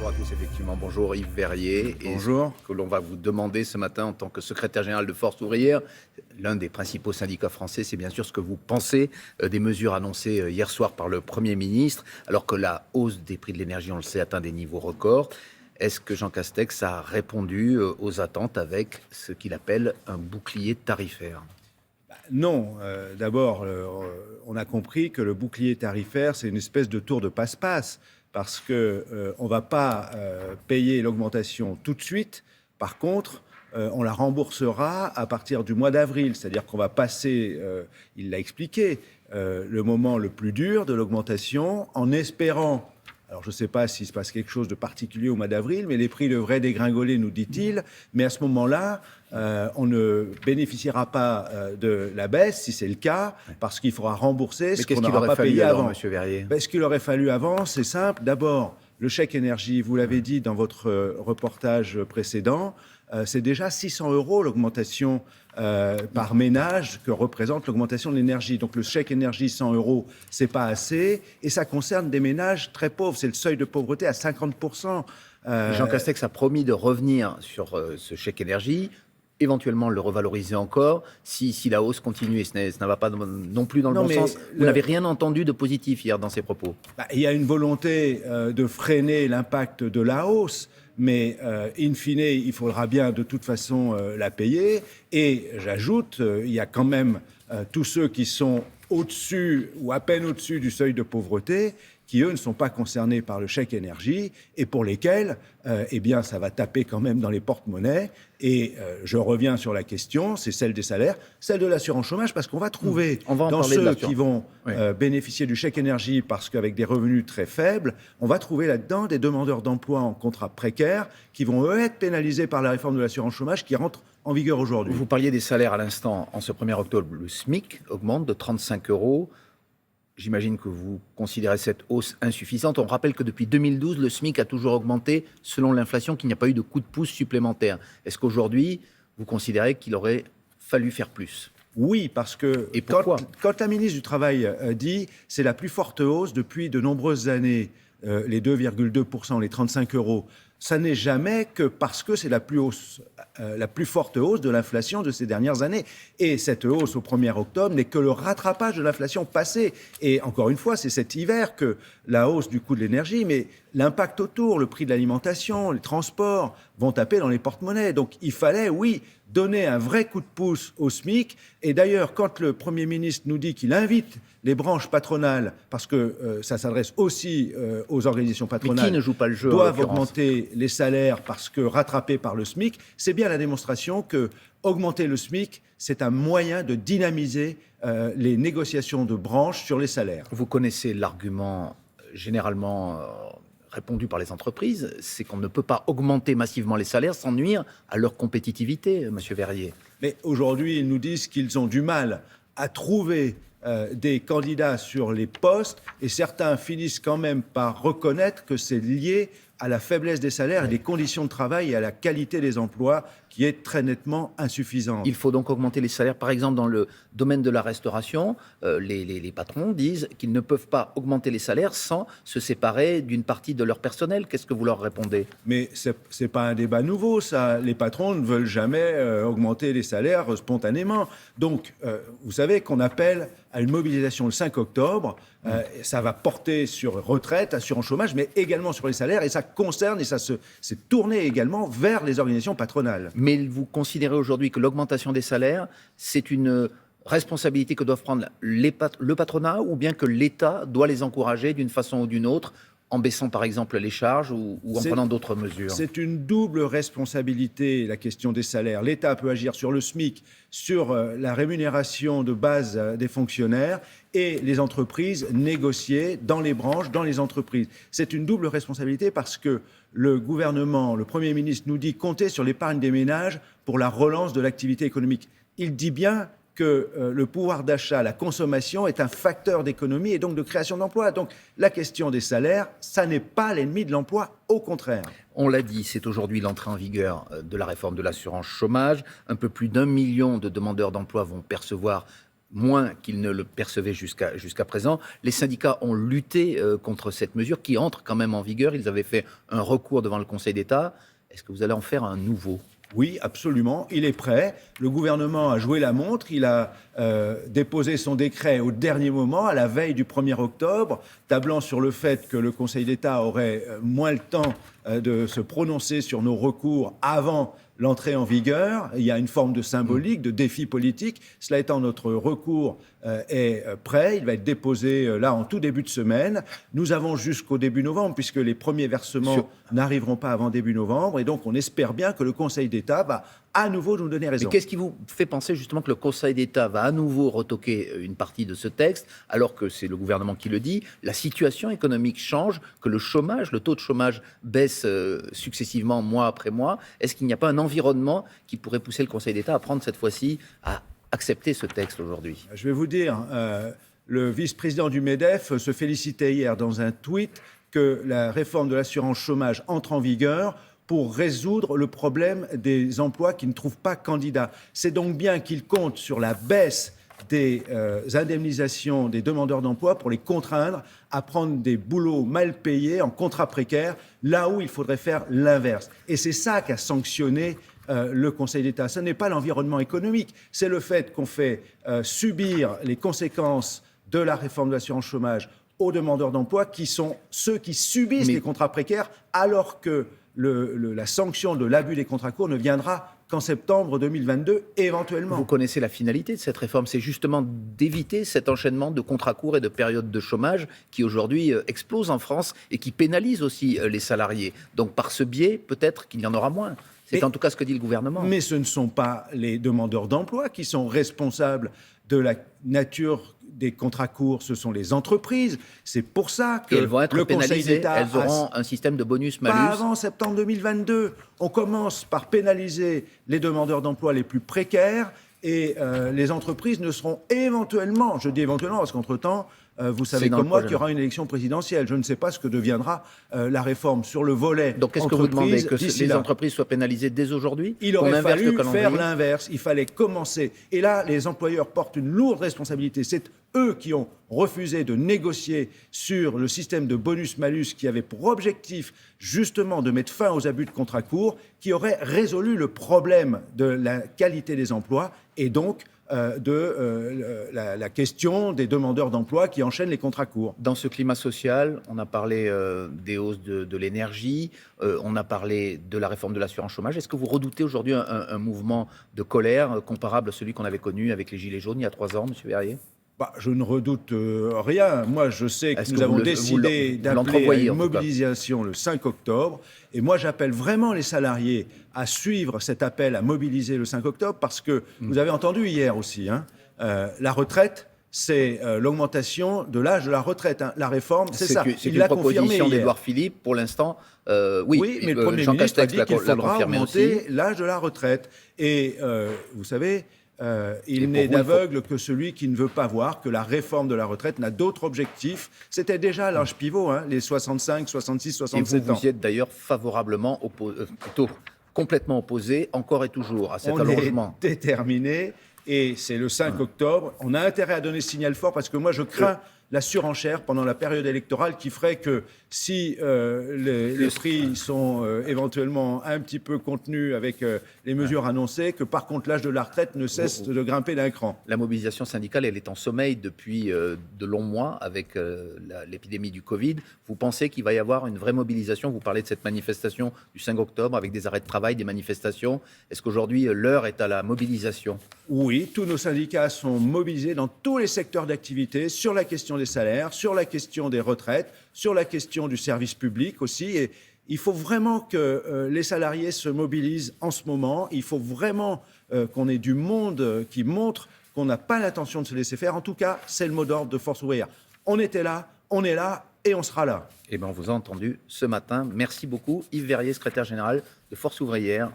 Bonjour à tous, effectivement. Bonjour Yves Verrier. Bonjour. Et ce que l'on va vous demander ce matin en tant que secrétaire général de Force ouvrière, l'un des principaux syndicats français, c'est bien sûr ce que vous pensez des mesures annoncées hier soir par le Premier ministre, alors que la hausse des prix de l'énergie, on le sait, atteint des niveaux records. Est-ce que Jean Castex a répondu aux attentes avec ce qu'il appelle un bouclier tarifaire ? Non. D'abord, on a compris que le bouclier tarifaire, c'est une espèce de tour de passe-passe, parce qu'on ne va pas payer l'augmentation tout de suite. Par contre, on la remboursera à partir du mois d'avril. C'est-à-dire qu'on va passer, il l'a expliqué, le moment le plus dur de l'augmentation en espérant. Alors, je ne sais pas s'il se passe quelque chose de particulier au mois d'avril, mais les prix devraient dégringoler, nous dit-il. Mais à ce moment-là, on ne bénéficiera pas de la baisse, si c'est le cas, parce qu'il faudra rembourser ce qu'on n'aura pas payé avant. Monsieur Verrier ? Ce qu'il aurait fallu avant, c'est simple. D'abord, le chèque énergie, vous l'avez dit dans votre reportage précédent, c'est déjà 600 € l'augmentation par ménage que représente l'augmentation de l'énergie. Donc le chèque énergie 100 €, c'est pas assez, et ça concerne des ménages très pauvres. C'est le seuil de pauvreté à 50%. Jean Castex a promis de revenir sur ce chèque énergie, éventuellement le revaloriser encore, si la hausse continue, et ça ne va pas non plus dans le bon sens. Vous n'avez rien entendu de positif hier dans ses propos. Il y a une volonté de freiner l'impact de la hausse, mais in fine, il faudra bien de toute façon la payer. Et j'ajoute, il y a quand même tous ceux qui sont au-dessus ou à peine au-dessus du seuil de pauvreté, qui, eux, ne sont pas concernés par le chèque énergie et pour lesquels, eh bien, ça va taper quand même dans les porte-monnaies. Et je reviens sur la question, c'est celle des salaires, celle de l'assurance chômage, parce qu'on va trouver dans ceux qui vont bénéficier du chèque énergie, parce qu'avec des revenus très faibles, on va trouver là-dedans des demandeurs d'emploi en contrat précaire qui vont, eux, être pénalisés par la réforme de l'assurance chômage qui rentre en vigueur aujourd'hui. Vous parliez des salaires à l'instant. En ce 1er octobre, le SMIC augmente de 35 €. J'imagine que vous considérez cette hausse insuffisante. On rappelle que depuis 2012, le SMIC a toujours augmenté selon l'inflation, qu'il n'y a pas eu de coup de pouce supplémentaire. Est-ce qu'aujourd'hui, vous considérez qu'il aurait fallu faire plus ? Oui, parce que quand la ministre du Travail dit c'est la plus forte hausse depuis de nombreuses années, les 2,2%, les 35 €, ça n'est jamais que parce que c'est la plus forte hausse de l'inflation de ces dernières années. Et cette hausse au 1er octobre n'est que le rattrapage de l'inflation passée. Et encore une fois, c'est cet hiver que la hausse du coût de l'énergie, mais l'impact autour, le prix de l'alimentation, les transports vont taper dans les porte-monnaies. Donc il fallait, oui, donner un vrai coup de pouce au SMIC. Et d'ailleurs, quand le Premier ministre nous dit qu'il invite les branches patronales, parce que ça s'adresse aussi aux organisations patronales, mais qui ne joue pas le jeu, doivent augmenter les salaires parce que rattrapés par le SMIC, c'est bien la démonstration que augmenter le SMIC, c'est un moyen de dynamiser les négociations de branches sur les salaires. Vous connaissez l'argument généralement répondu par les entreprises, c'est qu'on ne peut pas augmenter massivement les salaires sans nuire à leur compétitivité, Monsieur Verrier. Mais aujourd'hui, ils nous disent qu'ils ont du mal à trouver des candidats sur les postes, et certains finissent quand même par reconnaître que c'est lié à la faiblesse des salaires et des conditions de travail et à la qualité des emplois qui est très nettement insuffisante. Il faut donc augmenter les salaires. Par exemple, dans le domaine de la restauration, les patrons disent qu'ils ne peuvent pas augmenter les salaires sans se séparer d'une partie de leur personnel. Qu'est-ce que vous leur répondez ? Mais c'est pas un débat nouveau, ça. Les patrons ne veulent jamais augmenter les salaires spontanément. Donc, vous savez qu'on appelle à une mobilisation le 5 octobre. Ça va porter sur retraite, assurance chômage, mais également sur les salaires. Et ça concerne, et ça s'est tourné également vers les organisations patronales. Mais vous considérez aujourd'hui que l'augmentation des salaires, c'est une responsabilité que doivent prendre le patronat, ou bien que l'État doit les encourager d'une façon ou d'une autre, en baissant par exemple les charges ou en prenant d'autres mesures ? C'est une double responsabilité, la question des salaires. L'État peut agir sur le SMIC, sur la rémunération de base des fonctionnaires, et les entreprises négocier dans les branches, dans les entreprises. C'est une double responsabilité parce que le gouvernement, le Premier ministre nous dit compter sur l'épargne des ménages pour la relance de l'activité économique. Il dit bien que le pouvoir d'achat, la consommation est un facteur d'économie et donc de création d'emplois. Donc la question des salaires, ça n'est pas l'ennemi de l'emploi, au contraire. On l'a dit, c'est aujourd'hui l'entrée en vigueur de la réforme de l'assurance chômage. Un peu plus d'1 million de demandeurs d'emploi vont percevoir moins qu'ils ne le percevaient jusqu'à présent. Les syndicats ont lutté contre cette mesure qui entre quand même en vigueur. Ils avaient fait un recours devant le Conseil d'État. Est-ce que vous allez en faire un nouveau ? Oui, absolument. Il est prêt. Le gouvernement a joué la montre. Il a déposé son décret au dernier moment, à la veille du 1er octobre, tablant sur le fait que le Conseil d'État aurait moins le temps de se prononcer sur nos recours avant l'entrée en vigueur. Il y a une forme de symbolique, de défi politique. Cela étant, notre recours est prêt. Il va être déposé là en tout début de semaine. Nous avons jusqu'au début novembre, puisque les premiers versements n'arriveront pas avant début novembre. Et donc, on espère bien que le Conseil d'État va à nouveau nous donner raison. Mais qu'est-ce qui vous fait penser justement que le Conseil d'État va à nouveau retoquer une partie de ce texte, alors que c'est le gouvernement qui le dit, la situation économique change, que le chômage, le taux de chômage baisse successivement mois après mois? Est-ce qu'il n'y a pas un environnement qui pourrait pousser le Conseil d'État à prendre cette fois-ci, à accepter ce texte aujourd'hui? Je vais vous dire, le vice-président du MEDEF se félicitait hier dans un tweet que la réforme de l'assurance chômage entre en vigueur pour résoudre le problème des emplois qui ne trouvent pas candidat. C'est donc bien qu'il compte sur la baisse des indemnisations des demandeurs d'emploi pour les contraindre à prendre des boulots mal payés en contrat précaire, là où il faudrait faire l'inverse. Et c'est ça qu'a sanctionné le Conseil d'État. Ce n'est pas l'environnement économique, c'est le fait qu'on fait subir les conséquences de la réforme de l'assurance chômage aux demandeurs d'emploi qui sont ceux qui subissent les contrats précaires, alors que la sanction de l'abus des contrats courts ne viendra qu'en septembre 2022, éventuellement. Vous connaissez la finalité de cette réforme, c'est justement d'éviter cet enchaînement de contrats courts et de périodes de chômage qui aujourd'hui explosent en France et qui pénalisent aussi les salariés. Donc par ce biais, peut-être qu'il y en aura moins. C'est en tout cas ce que dit le gouvernement. Mais ce ne sont pas les demandeurs d'emploi qui sont responsables de la nature des contrats courts, ce sont les entreprises. C'est pour ça que elles vont être le Conseil d'État elles auront un système de bonus-malus. Pas avant septembre 2022. On commence par pénaliser les demandeurs d'emploi les plus précaires et les entreprises ne seront éventuellement, je dis éventuellement parce qu'entre-temps, vous savez comme moi qu'il y aura une élection présidentielle. Je ne sais pas ce que deviendra la réforme sur le volet. Donc qu'est-ce que vous demandez, que les entreprises soient pénalisées dès aujourd'hui? Il aurait fallu faire l'inverse. Il fallait commencer. Et là, les employeurs portent une lourde responsabilité. C'est eux qui ont refusé de négocier sur le système de bonus-malus qui avait pour objectif justement de mettre fin aux abus de contrats courts, qui aurait résolu le problème de la qualité des emplois et donc la question des demandeurs d'emploi qui enchaînent les contrats courts. Dans ce climat social, on a parlé des hausses de l'énergie, on a parlé de la réforme de l'assurance chômage. Est-ce que vous redoutez aujourd'hui un mouvement de colère comparable à celui qu'on avait connu avec les Gilets jaunes il y a 3 ans, M. Verrier? Je ne redoute rien. Moi, je sais que nous avons décidé d'appeler à une mobilisation le 5 octobre. Et moi, j'appelle vraiment les salariés à suivre cet appel à mobiliser le 5 octobre parce que vous avez entendu hier aussi, la retraite, c'est l'augmentation de l'âge de la retraite. La réforme, c'est ça. C'est une proposition d'Édouard Philippe, pour l'instant. Oui, mais le Premier ministre a dit qu'il faudra augmenter l'âge de la retraite. Et vous savez... il n'est d'aveugle que celui qui ne veut pas voir que la réforme de la retraite n'a d'autre objectif. C'était déjà l'âge pivot, les 65, 66, 67 ans. Vous y êtes d'ailleurs favorablement plutôt complètement opposé, encore et toujours, à cet allongement. On est déterminé et c'est le 5 octobre. On a intérêt à donner ce signal fort parce que moi, je crains la surenchère pendant la période électorale qui ferait que si les prix sont éventuellement un petit peu contenus avec les mesures annoncées, que par contre l'âge de la retraite ne cesse de grimper d'un cran. La mobilisation syndicale, elle est en sommeil depuis de longs mois avec l'épidémie du Covid. Vous pensez qu'il va y avoir une vraie mobilisation? Vous parlez de cette manifestation du 5 octobre avec des arrêts de travail, des manifestations. Est-ce qu'aujourd'hui l'heure est à la mobilisation? Oui, tous nos syndicats sont mobilisés dans tous les secteurs d'activité sur la question des salaires, sur la question des retraites, sur la question du service public aussi. Et il faut vraiment que les salariés se mobilisent en ce moment. Il faut vraiment qu'on ait du monde qui montre qu'on n'a pas l'intention de se laisser faire. En tout cas, c'est le mot d'ordre de Force ouvrière. On était là, on est là et on sera là. Eh bien, on vous a entendu ce matin. Merci beaucoup, Yves Verrier, secrétaire général de Force ouvrière.